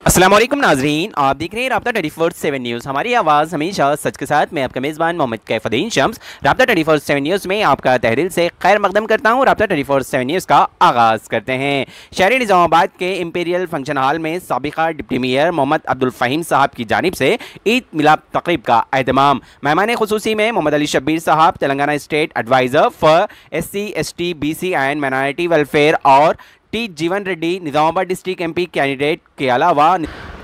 अस्सलाम वालेकुम नाजरीन, आप देख रहे हैं राब्ता 24/7 न्यूज़। हमारी आवाज़ हमेशा सच के साथ। मैं आपका मेज़बान मोहम्मद कैफुद्दीन शम्स राब्ता 24/7 न्यूज़ में आपका तहरील से खैर मकदम करता हूँ। राब्ता 24/7 न्यूज़ का आगाज़ करते हैं। शहरी निज़ामाबाद के इंपीरियल फंक्शन हॉल में साबिका डिप्टी मेयर मोहम्मद अब्दुल फ़हीम साहब की जानिब से ईद मिलाद तक़रीब का एहतमाम। मेहमान खुसूसी में Mohammad Ali Shabbir Sahab, Telangana state advisor for SC ST BC and minority welfare, और T Jeevan Reddy Nizamabad district MP candidate के अलावा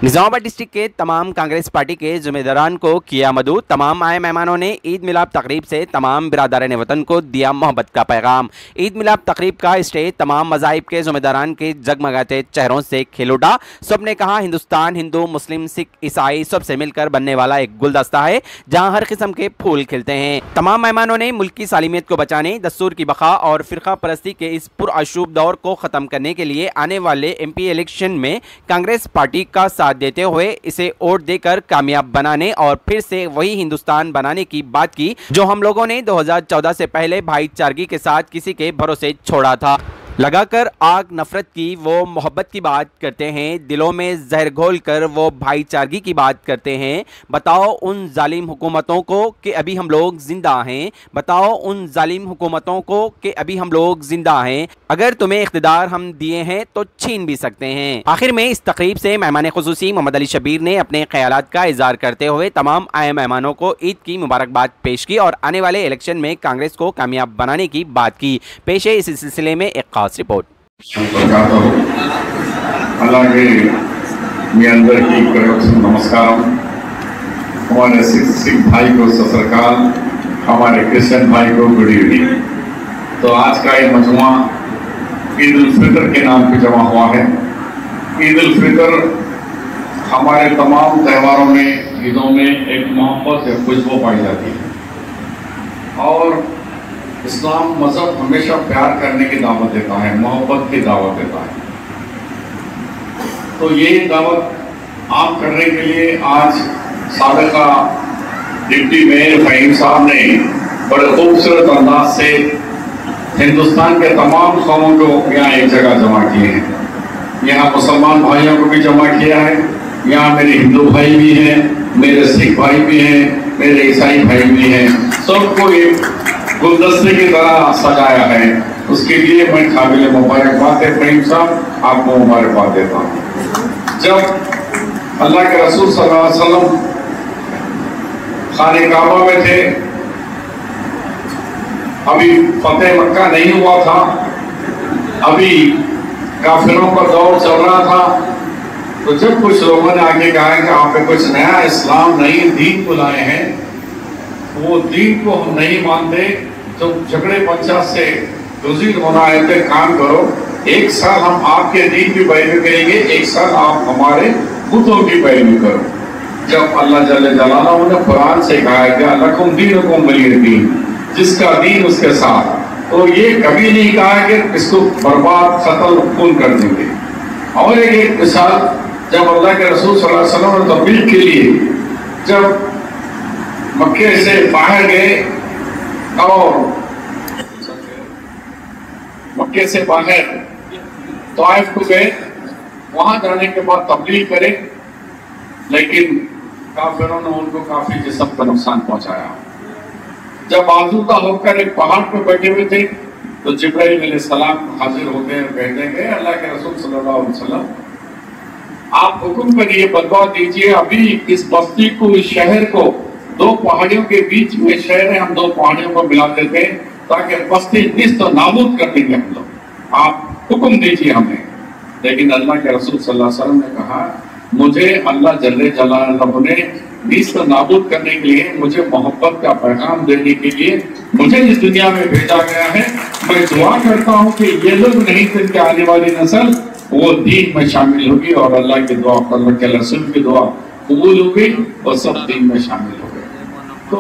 निज़ामाबाद डिस्ट्रिक्ट के तमाम कांग्रेस पार्टी के ज़िम्मेदारान को किया मदऊ। तमाम आए मेहमानों ने ईद मिलाद तक़रीब से तमाम बिरादरान वतन को दिया मोहब्बत का पैगाम। ईद मिलाद तक़रीब का स्टेज तमाम मज़ाहिब के ज़िम्मेदारान के जगमगाते चेहरों से खिल उठा। सब ने कहा, हिंदुस्तान हिंदू मुस्लिम सिख ईसाई सबसे मिलकर बनने वाला एक गुलदस्ता है जहाँ हर किस्म के फूल खिलते हैं। तमाम मेहमानों ने मुल्क की सालिमियत को बचाने, दस्तूर की बका और फ़िरका परस्ती के इस पुरअशूब दौर को ख़त्म करने के लिए आने वाले MP इलेक्शन में कांग्रेस पार्टी का साथ देते हुए इसे वोट देकर कामयाब बनाने और फिर से वही हिंदुस्तान बनाने की बात की जो हम लोगों ने 2014 से पहले भाईचारगी के साथ किसी के भरोसे छोड़ा था। लगाकर आग नफरत की वो मोहब्बत की बात करते हैं, दिलों में जहर घोल कर वो भाईचारगी की बात करते हैं। बताओ उन जालिम हुकूमतों को कि अभी हम लोग जिंदा हैं। बताओ उन जालिम हुकूमतों को कि अभी हम लोग जिंदा हैं। अगर तुम्हें इख्तिदार हम दिए हैं तो छीन भी सकते हैं। आखिर में इस तकरीब से मेहमान खुसूसी मोहम्मद अली शब्बीर ने अपने ख्यालात का इजहार करते हुए तमाम आए मेहमानों को ईद की मुबारकबाद पेश की और आने वाले इलेक्शन में कांग्रेस को कामयाब बनाने की बात की। पेश है इस सिलसिले में एक खास रिपोर्ट। అలాగే మీ అందరికీ नमस्कार। हमारे सिख भाई को सत श्री अकाल, हमारे क्रिश्चियन भाई को गुड इवनिंग। तो आज का ये मजमुआ ईद उल फितर के नाम पे जमा हुआ है। ईद उल फितर हमारे तमाम त्योहारों में, ईदों में एक मोहब्बत या खुशबू पाई जाती है और इस्लाम मजहब हमेशा प्यार करने की दावत देता है, मोहब्बत की दावत देता है। तो ये दावत आप करने के लिए आज साबिका डिप्टी मेयर फ़हीम साहब ने बड़े खूबसूरत अंदाज से हिंदुस्तान के तमाम कौमों को यहाँ एक जगह जमा किए हैं। यहाँ मुसलमान भाइयों को भी जमा किया है, यहाँ मेरे हिंदू भाई भी हैं, मेरे सिख भाई भी हैं, मेरे ईसाई भाई भी हैं। सबको एक गुलदस्ते की तरह सजाया है। उसके लिए मैं काबिल मुबारकबाद है फ़हीम साहब, आपको मुबारकबाद देता हूँ। जब अल्लाह के रसूल सल्लल्लाहु अलैहि वसल्लम खाने काबा में थे, अभी फतेह मक्का नहीं हुआ था, अभी काफिरों का दौर चल रहा था। तो जब कुछ लोगों ने आगे कहा कि आप कुछ नया इस्लाम नई दीन को लाए हैं, वो दीन को हम नहीं मानते, तो झगड़े पंचायत से गुज़ीर होना है तो काम करो, एक साल हम आपके दीन की पैरवी करेंगे, एक साल आप हमारे बुतों की पैरवी करो। जब अल्लाह जल्ल जलालहू ने कुरान से कहा कि लकुम दीनुकुम वलिय दीन, जिसका दीन उसके साथ, तो ये कभी नहीं कहा कि इसको बर्बाद खत्म खून कर देंगे। और एक मिसाल, जब अल्लाह के रसूल सल्लल्लाहु अलैहि वसल्लम ने तबलीग के लिए जब मक्के से बाहर गए और मक्के से बाहर ताइफ को गए, वहां जाने के बाद तबलीग करे, लेकिन काफिरों ने उनको काफी जिस्म का नुकसान पहुंचाया। जब आज़ूदा होकर एक पहाड़ पर बैठे हुए थे तो जिब्राइल अलैहिस्सलाम हाजिर होते हैं, कहते हैं अल्लाह के रसूल सल्लल्लाहु अलैहि वसल्लम, आप हुक्म करिए, बदवा दीजिए, अभी इस बस्ती को, इस शहर को, दो पहाड़ियों के बीच में शहर है, हम दो पहाड़ियों को मिला देते हैं ताकि बस्ती निस्त नाबूद कर देंगे हम लोग, आप हुक्म दीजिए हमें। लेकिन अल्लाह के रसूल सल्लल्लाहु अलैहि वसल्लम ने कहा, मुझे अल्लाह जल्ले जलालहू ने निस्त नाबूद करने के लिए, मुझे मोहब्बत का पैगाम देने के लिए मुझे इस दुनिया में भेजा गया है। मैं दुआ करता हूँ कि ये लोग नहीं थे कि आने वाली नस्ल वो दीन में शामिल होगी और अल्लाह की दुआ, अल्लाह के रसूल की दुआ कबूल हो गई और सब दीन में शामिल हो गए। तो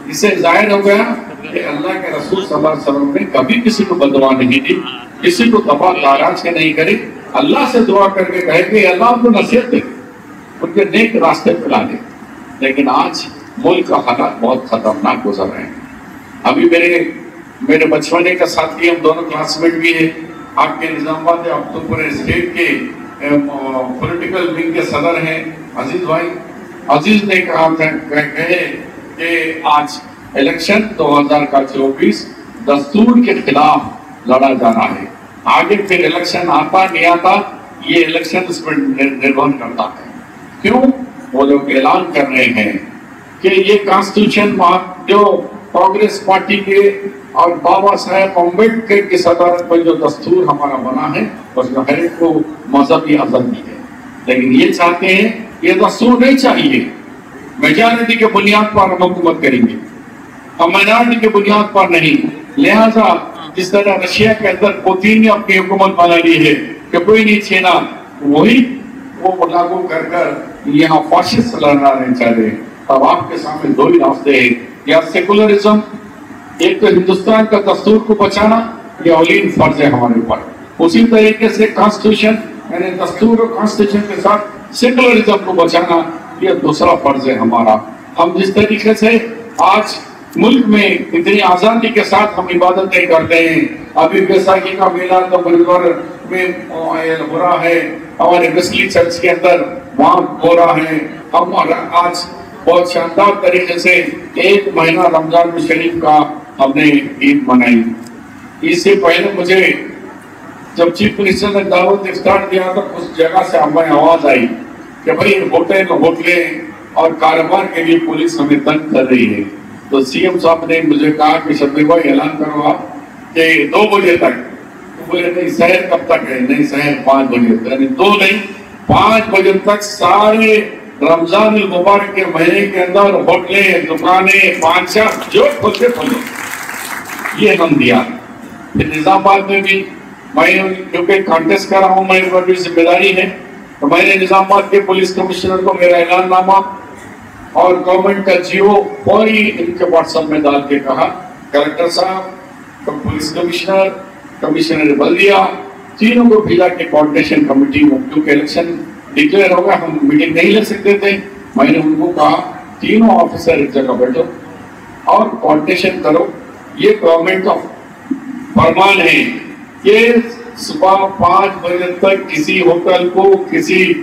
इससे जाहिर हो गया कि अल्लाह के रसूल सल्लल्लाहु अलैहि वसल्लम ने कभी किसी को बददुआ नहीं दी, किसी को दफा नाराज के नहीं करी, अल्लाह से दुआ करके कहे कि अल्लाह उनको नसीहत दे, उनके नेक रास्ते पे ला दे। लेकिन आज मुल्क का हालात बहुत खतरनाक गुजर रहे हैं। अभी मेरे बचपने का साथी, हम दोनों क्लासमेट भी है, आपके निजामाबाद या अब तो पूरे स्टेट के पॉलिटिकल विंग के सदर हैं अजीज भाई, अजीज ने कहा था कहे कि आज इलेक्शन 2024 दस्तूर के खिलाफ लड़ा जाना है। आगे फिर इलेक्शन आता नहीं आता, ये इलेक्शन उस पर निर्भर करता है। क्यों? वो लोग ऐलान कर रहे हैं कि ये कॉन्स्टिट्यूशन जो कांग्रेस पार्टी के और बाबा साहेब अम्बेडकर की सदारत पर जो दस्तूर हमारा बना है उसमें हर एक को मजहबी आजादी है, लेकिन ये चाहते हैं ये दस्तूर नहीं चाहिए, मेजॉरिटी के बुनियाद पर हम हुकूमत करेंगे, हम माइनॉरिटी के बुनियाद पर नहीं। लिहाजा जिस तरह रशिया के अंदर पुतिन ने अपनी हुकूमत बना ली है कि कोई नहीं छीना, वही वो लागू कर कर यहाँ फाशिस्ट लड़ना चाह रहे हैं। अब आपके सामने दो ही रास्ते हैं, या सेकुलरिज्म, एक तो हिंदुस्तान का दस्तूर को बचाना, या औलीन फर्ज है हमारे ऊपर। उसी तरीके से कॉन्स्टिट्यूशन यानी दस्तूर और कॉन्स्टिट्यूशन के साथ सेकुलरिज्म को बचाना, यह दूसरा फर्ज है हमारा। हम जिस तरीके से आज मुल्क में इतनी आजादी के साथ हम इबादतें करते हैं, अभी बैसाखी का मेला तो गुरुद्वारा में हो रहा है, हमारे वेस्ली चर्च के अंदर वहां हो रहा है। हम आज बहुत शानदार तरीके से 1 महीना रमजान शरीफ का हमने ईद मनाई। इससे पहले मुझे जब चीफ मिनिस्टर ने दावत स्टार्ट किया तो उस जगह से हमें आवाज आई कि भाई होटले और कारोबार के लिए पुलिस हमें तंग कर रही है। तो सीएम साहब ने मुझे कहा कि शब्बीर भाई ऐलान करो आप कि 2 बजे तक। तो बोले नहीं शहर कब तक है? नहीं शहर 5 बजे तक, यानी 2 नहीं 5 बजे तक सारे रमजान मुबारक के महीने के अंदर होटले दुकानें पानशा जो खोलते खोलो, ये हम दिया। फिर निजामाबाद में भी मैं क्योंकि कॉन्टेस्ट कर रहा हूँ, मेरे पर भी जिम्मेदारी है, तो मैंने निजामाबाद के पुलिस कमिश्नर को मेरा ऐलाननामा और गवर्नमेंट का जीओ फौरी इनके व्हाट्सएप में डाल के कहा कलेक्टर साहब, पुलिस कमिश्नर, कमिश्नर बल्दिया, तीनों को भेजा के कोऑर्डिनेशन कमेटी में, क्योंकि इलेक्शन डिक्लेयर होगा हम मीटिंग नहीं ले सकते थे। मैंने उनको कहा तीनों ऑफिसर एक जगह बैठो और कोऑर्डिनेशन करो। ये गवर्नमेंट का फरमान है कि सुबह 5 बजे तक किसी होटल को, किसी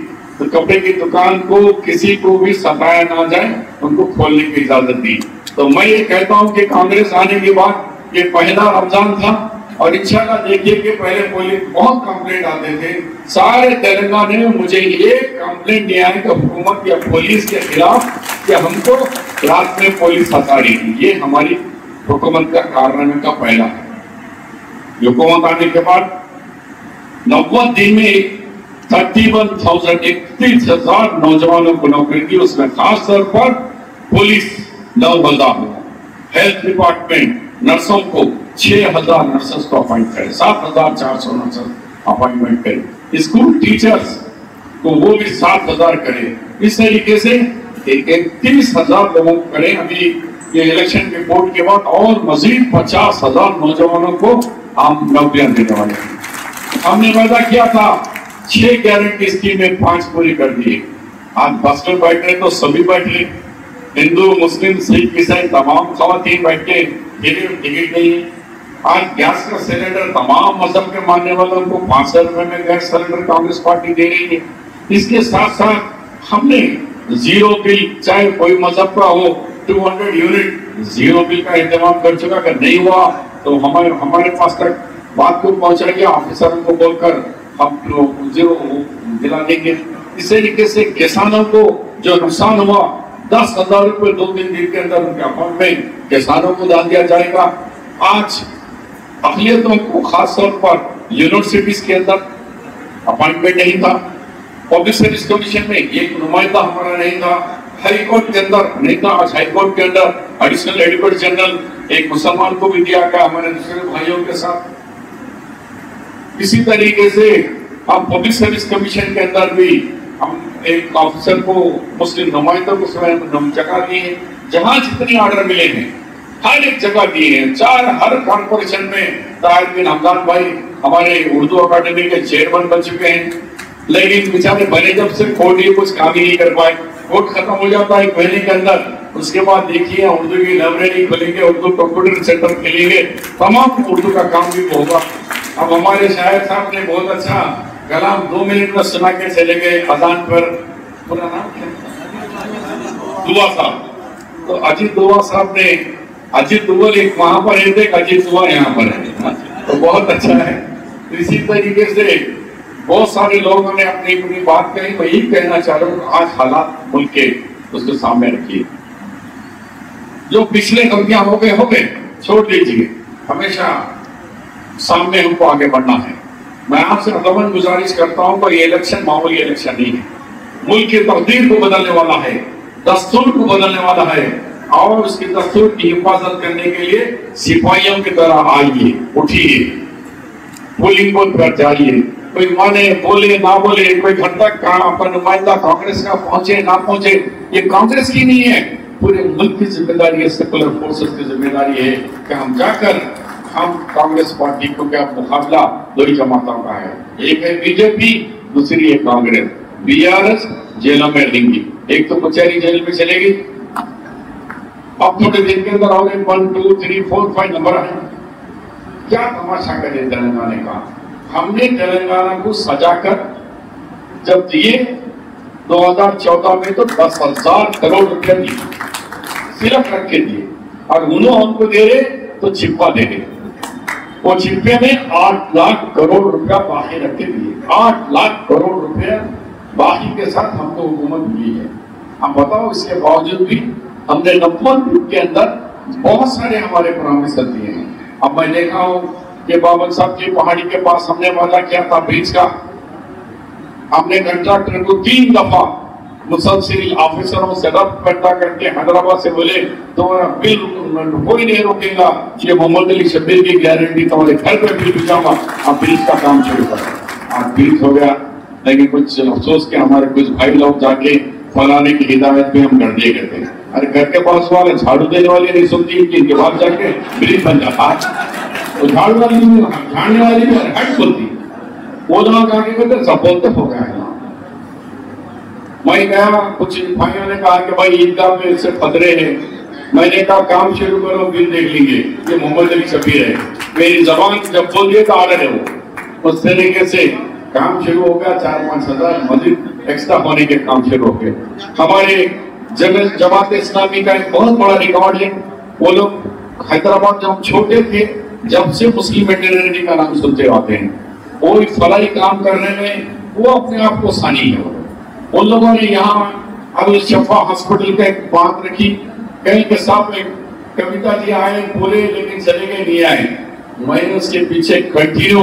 कपड़े की दुकान को, किसी को भी सताया ना जाए, उनको खोलने की इजाजत दी। तो मैं ये कहता हूँ कि कांग्रेस आने के बाद ये पहला रमजान था और इंशाल्लाह देखिए कि पहले पुलिस बहुत कंप्लेंट आते थे, सारे तेलंगाना में मुझे एक कंप्लेंट नहीं आई कि हुकूमत या पुलिस के खिलाफ कि हमको रात में पुलिस सता रही थी। ये हमारी हुकूमत का कारनामे का पहला है। हुकूमत आने के बाद 90 दिन में 31,000 नौजवानों को नौकरी की, उसमें खास तौर पर पुलिस 9,000, हेल्थ डिपार्टमेंट नर्सों को 6,000 नर्सेस को अपॉइंट करे, 7,400 नर्सेस अपॉइंटमेंट करे, स्कूल टीचर्स को वो भी 7,000 करे। इस तरीके से 31,000 लोगों को करे। अभी ये इलेक्शन के वोट के बाद और मजीद 50,000 नौजवानों को हम नौकरियां देने वाले हैं। हमने वादा किया था 6 गारंटी स्कीमें 5 पूरी कर दिए। आज बस में बैठे तो सभी बैठे, हिंदू मुस्लिम सिख ईसाई तमाम खवातीन बैठे, टिकट नहीं है। आज गैस का सिलेंडर तमाम मजहब के मानने वालों को 500 रुपए में गैस सिलेंडर कांग्रेस पार्टी दे रही है। इसके साथ साथ हमने जीरो बिल, चाहे कोई मजहब का हो, 200 यूनिट जीरो बिल का इंतजाम कर चुका। अगर नहीं हुआ तो हमारे पास तक बात को पहुंचाइए, ऑफिसरों को बोलकर हम लोग जीरो दिला देंगे। इस तरीके से किसानों को जो नुकसान हुआ 10,000 रुपए 2-3 दिन के अंदर उनके अकाउंट में किसानों को डाल दिया जाएगा। आज अक़लियतों को खास तौर पर यूनिवर्सिटीज के अंदर अपॉइंटमेंट नहीं था, पब्लिक सर्विस कमीशन में एक नुमाइंदा हमारा नहीं था, हाई कोर्ट के अंदर नहीं था। आज हाई कोर्ट के अंदर एडिशनल एडवोकेट जनरल एक मुसलमान को भी दिया गया हमारे दूसरे भाइयों के साथ। इसी तरीके से हम पब्लिक सर्विस कमीशन के अंदर भी हम एक ऑफिसर को, मुस्लिम नुमाइंदों को जगह दी है। जहां जितने ऑर्डर मिले हैं हर एक जगह दिए हैं। हर कॉर्पोरेशन में ताहिर बिन हमदान भाई हमारे उर्दू अकादमी के चेयरमैन बन चुके हैं, लेकिन बेचारे बने जब से कोर्ट ये कुछ काम ही नहीं कर पाए। कोर्ट खत्म हो जाता है 1 महीने के अंदर, उसके बाद देखिए उर्दू की लाइब्रेरी खोलेंगे, उर्दू कंप्यूटर सेंटर खोलेंगे, तमाम उर्दू का काम भी होगा। अब हमारे शायर साहब ने बहुत अच्छा कल हम 2 मिनट में सुना के चले गए अजान पर, पूरा नाम क्या? दुआ साहब। तो अजीत दुआ साहब ने, अजीत दुआ एक वहां पर है, एक अजीत दुआ यहाँ पर है, तो बहुत अच्छा है। तो इसी तरीके से बहुत सारे लोगों ने अपनी अपनी बात कही। मैं यही कहना चाह रहा हूँ, आज हालात मुल्क के उसके सामने रखिए। जो पिछले गलतियां हो गए छोड़ दीजिए, हमेशा सामने हमको आगे बढ़ना है। मैं आपसे अदबन गुजारिश करता हूं, कोई इलेक्शन मामूली इलेक्शन नहीं है, मुल्क की तकदीर को बदलने वाला है, दस्तूर को बदलने वाला है, और उसकी दस्तूर की हिफाजत करने के लिए सिपाहियों की तरह आइए, उठिए, पोलिंग बूथ पर जाइए। कोई माने बोले ना बोले, कोई घंटा का नुमाइंदा कांग्रेस का पहुंचे ना पहुंचे, ये कांग्रेस की नहीं है, पूरे मुल्क की जिम्मेदारी है, सेकुलर फोर्सेस की जिम्मेदारी है कि हम जाकर हम कांग्रेस पार्टी को क्या मुकाबला दो ही जमातों का है, एक है बीजेपी, दूसरी है कांग्रेस। बीआरएस जेलों में रहेंगी, एक तो कचहरी जेल में चलेगी, अब थोड़े दिन के अंदर और 1 2 3 4 5 नंबर आए। क्या तमाशा करे तेलंगाना का। हमने तेलंगाना को सजाकर जब दिए 2014 में तो 10,000 करोड़ रुपया दिए, सिर्फ रख के दिए, और उन्होंने हमको दे रहे तो छिप्पा दे रहे। वो छिप्पे में 8 लाख करोड़ रुपया बाकी रख के दिए, 8 लाख करोड़ रुपया बाकी के साथ हमको हुकूमत मिली है। हम बताओ, इसके बावजूद भी हमने नंबर के अंदर बहुत सारे हमारे प्रॉमिस दिए हैं। अब मैं देखा हूं कि बाबा साहब की पहाड़ी के पास हमने वादा किया था ब्रिज का, हमने कंट्रैक्टर को 3 दफा मुसलसिल ऑफिसरों से रब्त पैदा करके हैदराबाद से बोले तुम्हारा बिल कोई नहीं रोकेगा, ये मोहम्मद अली शब्बीर की गारंटी, तुम्हारे घर पे बिल भिजाऊंगा, आप ब्रिज का काम शुरू करो। आज ब्रिज हो गया, लेकिन कुछ अफसोस के हमारे कुछ भाई लोग जाके फलाने की हिदायत भी हम कर दिए गए थे। अरे घर के पास वाले झाड़ू देने वाले नहीं सुनती कि इनके बाद जाके ब्रिज बन जाता, तो झाड़ू वाली झाड़ने वाली भी हट बोलती, वो लोग आगे कहते सब बोलते हो गया है। मैं गया, कुछ भाइयों ने कहा कि भाई ईदगाह में इससे खतरे हैं, मैंने कहा काम शुरू करो, बिल देख लेंगे, ये मोहम्मद अली शबीर है, मेरी जबान जब बोल दिए तो आ रहे हो। उस तरीके से काम शुरू हो गया, 4-5 हजार मजीद एक्स्ट्रा होने के काम शुरू हो गए। हमारे जमात इस्लामी का एक बहुत बड़ा रिकॉर्ड है, वो लोग हैदराबाद जब छोटे थे जब से मुस्लिम मेटर्निटी का नाम सुनते आते हैं, वो फलाई काम करने में वो अपने आप को सानी है। उन लोगों ने यहाँ अबुल शफा हॉस्पिटल का एक बात रखी, कहीं के साथ एक कविता जी आए बोले लेकिन चले गए, नहीं आए। मैंने उसके पीछे कंटिन्यू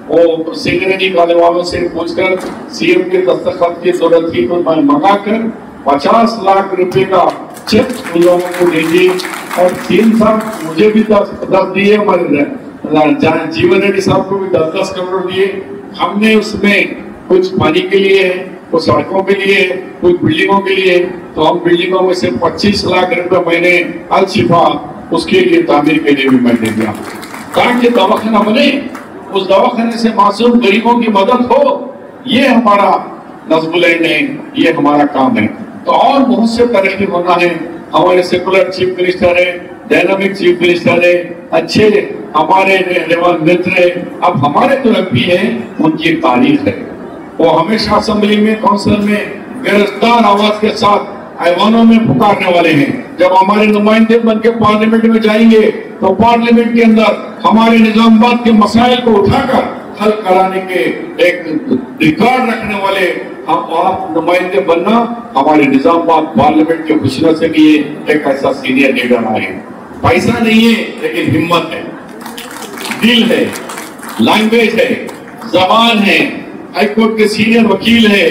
वो सिगरेटी खाने वालों से पूछकर सीएम के दस्तखत की जरूरत थी, तो मैं मंगाकर 50 लाख रुपए का चेक उन लोगों को दे दिए, और 3 साहब मुझे भी 10 दिए, जीवन रेड्डी साहब को भी 10-10 करोड़ दिए। हमने उसमें कुछ पानी के लिए, कुछ सड़कों के लिए, कुछ बिल्डिंगों के लिए, तो हम बिल्डिंगों में से 25 लाख रुपए मैंने अल शिफा उसके लिए तामीर के लिए भी मैंने दिया, ताकि दवाखाना बने, उस दवाखाने से मासूम गरीबों की मदद हो। ये हमारा नज़्मुल ऐन है, ये हमारा काम है। तो और बहुत से तरक्की होना है। हमारे सेकुलर चीफ मिनिस्टर है, डायनामिक चीफ मिनिस्टर है, अच्छे हमारे मित्र है, अब हमारे तो भी है, उनकी तारीफ है। वो हमेशा असेंबली में, काउंसिल में गिरफ्तार आवाज के साथ ऐवानों में पुकारने वाले हैं। जब हमारे नुमाइंदे बनके पार्लियामेंट में जाएंगे तो पार्लियामेंट के अंदर हमारे निजामाबाद के मसाइल को उठाकर हल कराने के एक रिकॉर्ड रखने वाले हम आप नुमाइंदे बनना, हमारे निजामाबाद पार्लियामेंट के खुशना से लिए एक ऐसा सीनियर लीडर आए। पैसा नहीं है लेकिन हिम्मत है, दिल है, लैंग्वेज है, जबान है, हाईकोर्ट के सीनियर वकील है,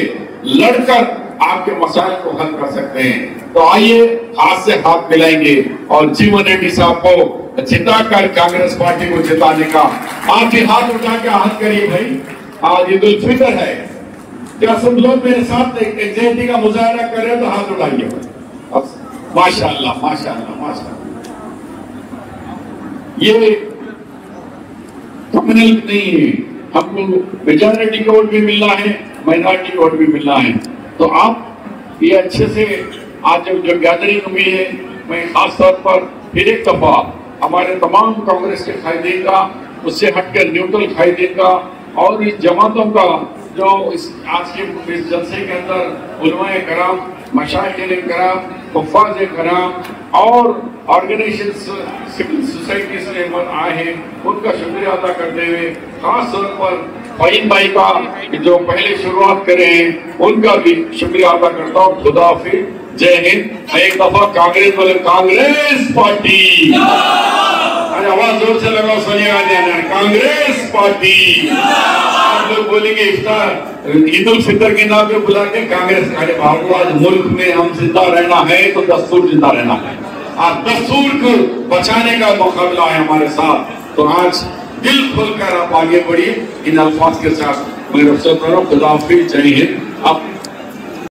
लड़कर आपके मसाइल को हल कर सकते हैं। तो आइए हाथ से हाथ मिलाएंगे और जीवन रेड्डी साहब को जिताकर कांग्रेस पार्टी को जिताने का आप ही हाथ उठा के हाथ करिए भाई। आज ईद उल फितर है, क्या सब लोग मेरे साथ एक जयंती का मुजाहरा कर रहे हैं तो हाथ उठाइए। माशाअल्लाह माशाअल्लाह माशाअल्लाह। ये कम्युनल नहीं है, हमको मेजॉरिटी का वोट भी मिलना है, माइनॉरिटी का वोट भी मिलना है। तो आप ये अच्छे से आज जो गैदरिंग हुई है, मैं खास तौर पर फिर एक दफा हमारे तमाम कांग्रेस के कायदीन का, उससे हटकर न्यूट्रल कायदीन का और इस जमातों का जो आज के इस जलसे के अंदर उलमाए कराम, मशाइख़ कराम, हुफ़ाज़ कराम और ऑर्गेनाइजेशन सिविल सोसाइटी से आए हैं, उनका शुक्रिया अदा करते हुए खास तौर पर फ़हीम भाई का जो पहले शुरुआत करे हैं उनका भी शुक्रिया अदा करता हूँ। खुदा हाफिज़, जय हिंद। एक दफा कांग्रेस वाले, कांग्रेस पार्टी, आवाज जोर से लगाओ, सुनिएगा देना, कांग्रेस पार्टी। आप लोग बोलेंगे इफ्तार ईद उल फितर के नाम पे बुला के कांग्रेस, अरे बाबू आज मुल्क में हम जिंदा रहना है तो दस्तूर जिंदा रहना है, आज दस्तूर को बचाने का मुकाबला है हमारे साथ। तो आज दिल खोलकर आप आगे बढ़िए। इन अल्फाज के साथ मैं रुखसत कर रहा हूँ। खुदा हाफिज़, जय हिंद। अब